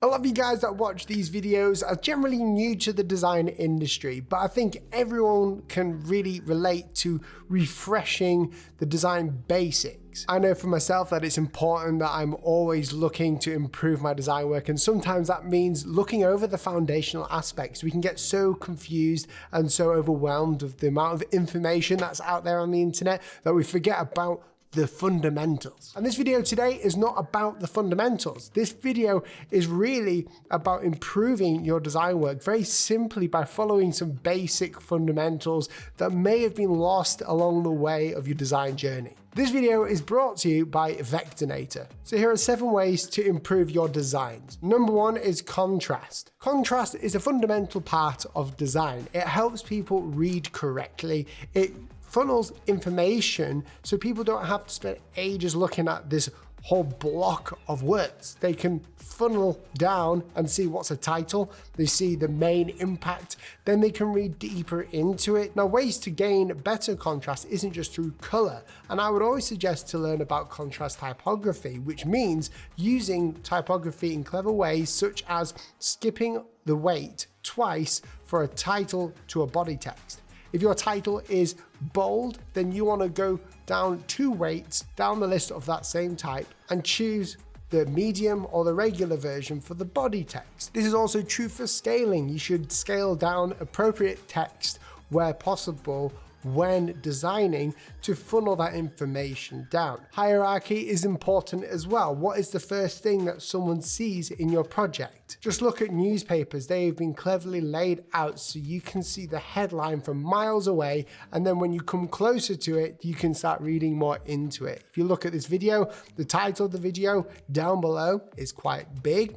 A lot of you guys that watch these videos are generally new to the design industry, but I think everyone can really relate to refreshing the design basics. I know for myself that it's important that I'm always looking to improve my design work, and sometimes that means looking over the foundational aspects. We can get so confused and so overwhelmed with the amount of information that's out there on the internet that we forget about the fundamentals. And this video today is not about the fundamentals. This video is really about improving your design work very simply by following some basic fundamentals that may have been lost along the way of your design journey. This video is brought to you by Vectornator. So here are 7 ways to improve your designs. Number 1 is contrast. Contrast is a fundamental part of design. It helps people read correctly. It funnels information so people don't have to spend ages looking at this whole block of words. They can funnel down and see what's a title, they see the main impact, then they can read deeper into it. Now, ways to gain better contrast isn't just through color, and I would always suggest to learn about contrast typography, which means using typography in clever ways such as skipping the weight twice for a title to a body text. If your title is bold, then you want to go down 2 weights down the list of that same type and choose the medium or the regular version for the body text. This is also true for scaling. You should scale down appropriate text where possible when designing to funnel that information down. Hierarchy is important as well. What is the first thing that someone sees in your project? Just look at newspapers. They have been cleverly laid out so you can see the headline from miles away, and then when you come closer to it, you can start reading more into it. If you look at this video, the title of the video down below is quite big.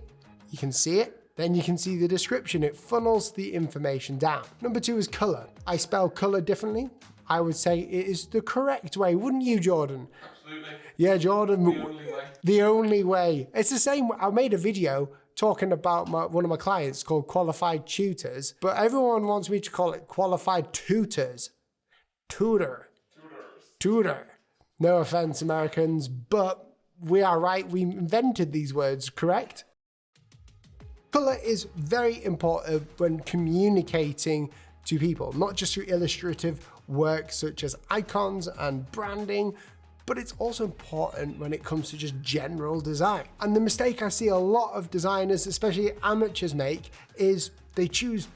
You can see it. Then you can see the description. It funnels the information down. Number 2 is color. I spell color differently. I would say it is the correct way, wouldn't you, Jordan? Absolutely. Yeah, Jordan. The only way. The only way. It's the same. I made a video talking about one of my clients called Qualified Tutors, but everyone wants me to call it Qualified Tutors. Tutor. No offense, Americans, but we are right. We invented these words, correct? Color is very important when communicating to people, not just through illustrative work such as icons and branding, but it's also important when it comes to just general design. And the mistake I see a lot of designers, especially amateurs, make is they choose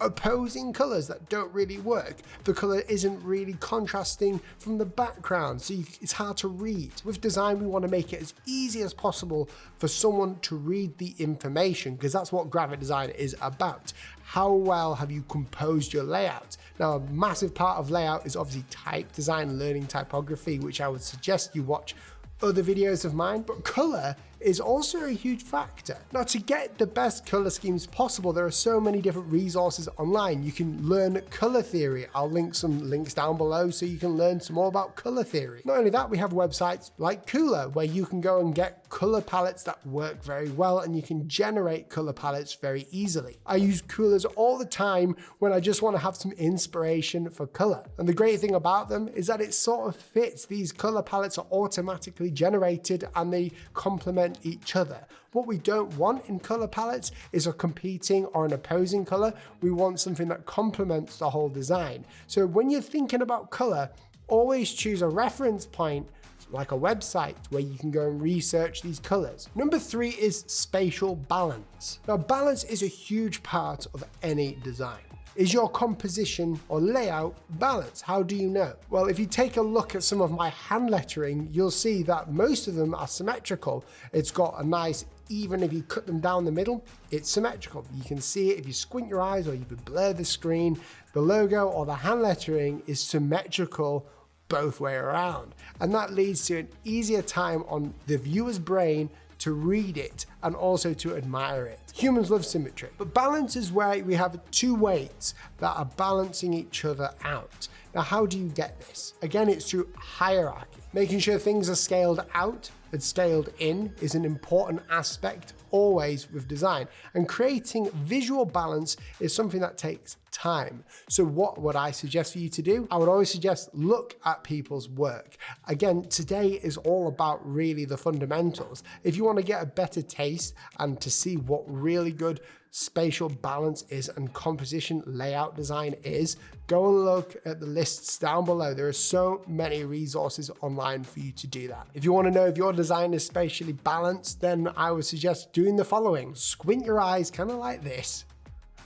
opposing colors that don't really work. The color isn't really contrasting from the background, so it's hard to read. With design, we want to make it as easy as possible for someone to read the information, because that's what graphic design is about. How well have you composed your layout? Now, a massive part of layout is obviously type design, learning typography, which I would suggest you watch other videos of mine, but color is also a huge factor. Now, to get the best color schemes possible, there are so many different resources online. You can learn color theory. I'll link some links down below so you can learn some more about color theory. Not only that, we have websites like Cooler where you can go and get color palettes that work very well, and you can generate color palettes very easily. I use Coolers all the time when I just want to have some inspiration for color. And the great thing about them is that it sort of fits. These color palettes are automatically generated and they complement each other. What we don't want in color palettes is a competing or an opposing color. We want something that complements the whole design. So when you're thinking about color, always choose a reference point like a website where you can go and research these colors. Number 3 is spatial balance. Now, balance is a huge part of any design. Is your composition or layout balanced? How do you know? Well, if you take a look at some of my hand lettering, you'll see that most of them are symmetrical. It's got a nice, even if you cut them down the middle, it's symmetrical. You can see it if you squint your eyes or you can blur the screen. The logo or the hand lettering is symmetrical both way around. And that leads to an easier time on the viewer's brain to read it and also to admire it. Humans love symmetry, but balance is where we have 2 weights that are balancing each other out. Now, how do you get this? Again, it's through hierarchy, making sure things are scaled out and scaled in is an important aspect always with design. And creating visual balance is something that takes time. So what would I suggest for you to do? I would always suggest look at people's work. Again, today is all about really the fundamentals. If you want to get a better taste and to see what really good spatial balance is and composition layout design is, go and look at the lists down below. There are so many resources online for you to do that. If you want to know if your design is spatially balanced, then I would suggest doing the following. Squint your eyes kind of like this.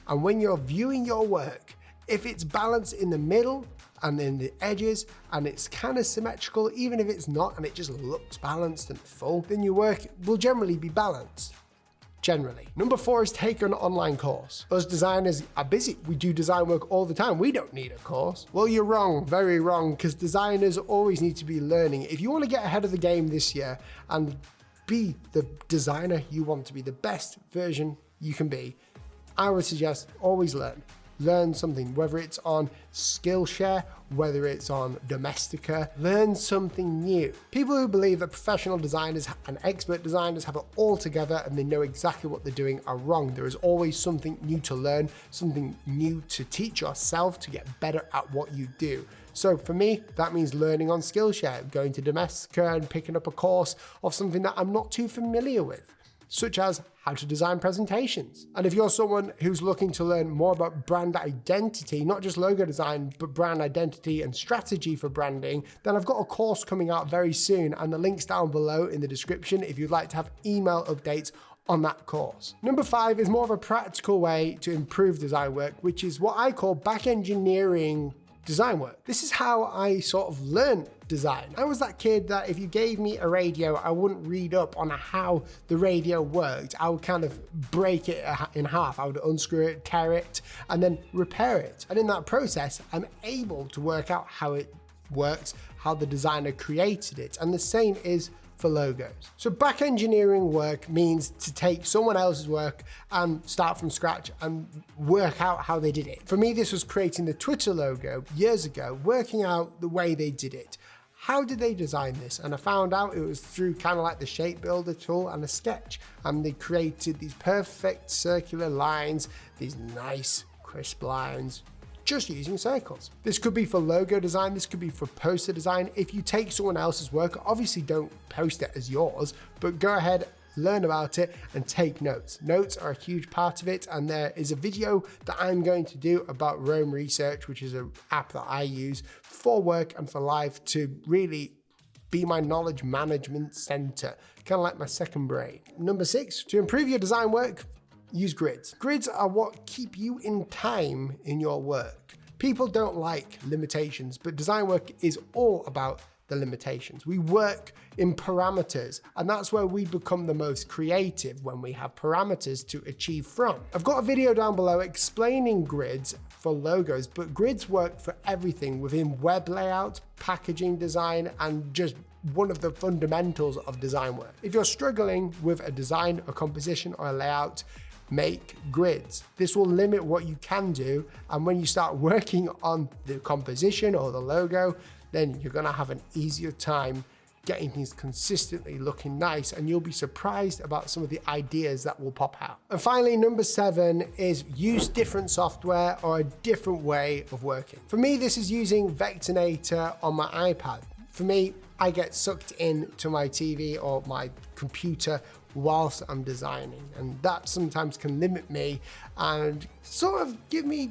And when you're viewing your work, if it's balanced in the middle and in the edges and it's kind of symmetrical, even if it's not and it just looks balanced and full, then your work will generally be balanced. Generally. Number 4 is take an online course. Us designers are busy. We do design work all the time. We don't need a course. Well, you're wrong, very wrong, because designers always need to be learning. If you want to get ahead of the game this year and be the designer you want to be, the best version you can be, I would suggest always learn. Learn something, whether it's on Skillshare, whether it's on Domestika, learn something new. People who believe that professional designers and expert designers have it all together and they know exactly what they're doing are wrong. There is always something new to learn, something new to teach yourself to get better at what you do. So for me, that means learning on Skillshare, going to Domestika and picking up a course of something that I'm not too familiar with, such as how to design presentations. And if you're someone who's looking to learn more about brand identity, not just logo design, but brand identity and strategy for branding, then I've got a course coming out very soon, and the link's down below in the description if you'd like to have email updates on that course. Number 5 is more of a practical way to improve design work, which is what I call back engineering design work. This is how I sort of learned design. I was that kid that if you gave me a radio, I wouldn't read up on how the radio worked. I would kind of break it in half. I would unscrew it, tear it, and then repair it. And in that process, I'm able to work out how it works, how the designer created it. And the same is for logos. So back engineering work means to take someone else's work and start from scratch and work out how they did it. For me, this was creating the Twitter logo years ago, working out the way they did it. How did they design this? And I found out it was through kind of like the shape builder tool and a sketch. And they created these perfect circular lines, these nice crisp lines, just using circles. This could be for logo design, this could be for poster design. If you take someone else's work, obviously don't post it as yours, but go ahead, learn about it and take notes. Notes are a huge part of it, and there is a video that I'm going to do about Roam Research, which is an app that I use for work and for life to really be my knowledge management center, kind of like my second brain. Number 6, to improve your design work, use grids. Grids are what keep you in time in your work. People don't like limitations, but design work is all about the limitations. We work in parameters, and that's where we become the most creative, when we have parameters to achieve from. I've got a video down below explaining grids for logos, but grids work for everything within web layout, packaging design, and just one of the fundamentals of design work. If you're struggling with a design, a composition, or a layout, make grids. This will limit what you can do, and when you start working on the composition or the logo, then you're gonna have an easier time getting things consistently looking nice, and you'll be surprised about some of the ideas that will pop out. And finally, number 7 is use different software or a different way of working. For me, this is using Vectornator on my iPad. For me, I get sucked into my TV or my computer whilst I'm designing, and that sometimes can limit me and sort of give me,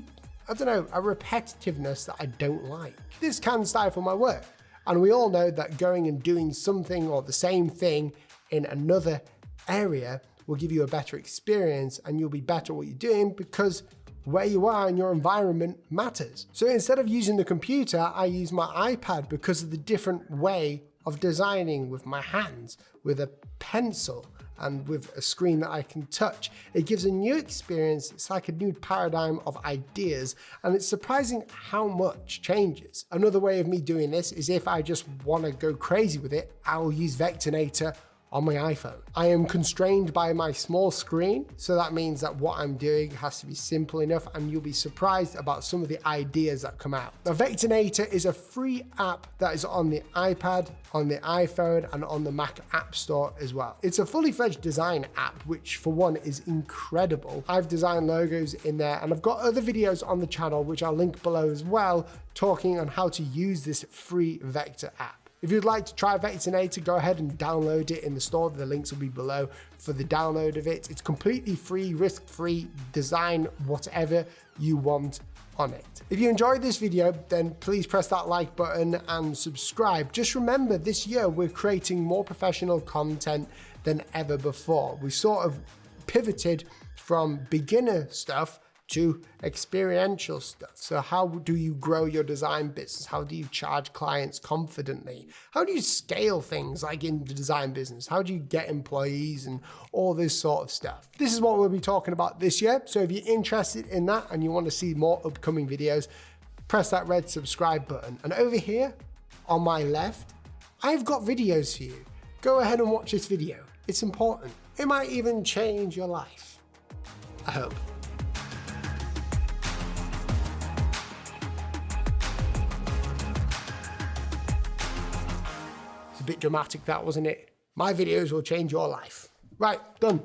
I don't know, a repetitiveness that I don't like. This can stifle my work, and we all know that going and doing something or the same thing in another area will give you a better experience, and you'll be better at what you're doing because where you are in your environment matters. So instead of using the computer, I use my iPad because of the different way of designing with my hands, with a pencil, and with a screen that I can touch. It gives a new experience. It's like a new paradigm of ideas, and it's surprising how much changes. Another way of me doing this is if I just want to go crazy with it, I'll use Vectornator on my iPhone. I am constrained by my small screen, so that means that what I'm doing has to be simple enough, and you'll be surprised about some of the ideas that come out. Now, Vectornator is a free app that is on the iPad, on the iPhone, and on the Mac App Store as well. It's a fully fledged design app, which for one is incredible. I've designed logos in there, and I've got other videos on the channel, which I'll link below as well, talking on how to use this free vector app. If you'd like to try Vectornator, go ahead and download it in the store. The links will be below for the download of it. It's completely free, risk-free, design whatever you want on it. If you enjoyed this video, then please press that like button and subscribe. Just remember, this year we're creating more professional content than ever before. We sort of pivoted from beginner stuff to experiential stuff. So how do you grow your design business? How do you charge clients confidently? How do you scale things like in the design business? How do you get employees and all this sort of stuff? This is what we'll be talking about this year. So if you're interested in that and you want to see more upcoming videos, press that red subscribe button. And over here on my left, I've got videos for you. Go ahead and watch this video. It's important. It might even change your life. I hope. Bit dramatic, that wasn't it? My videos will change your life. Right, done.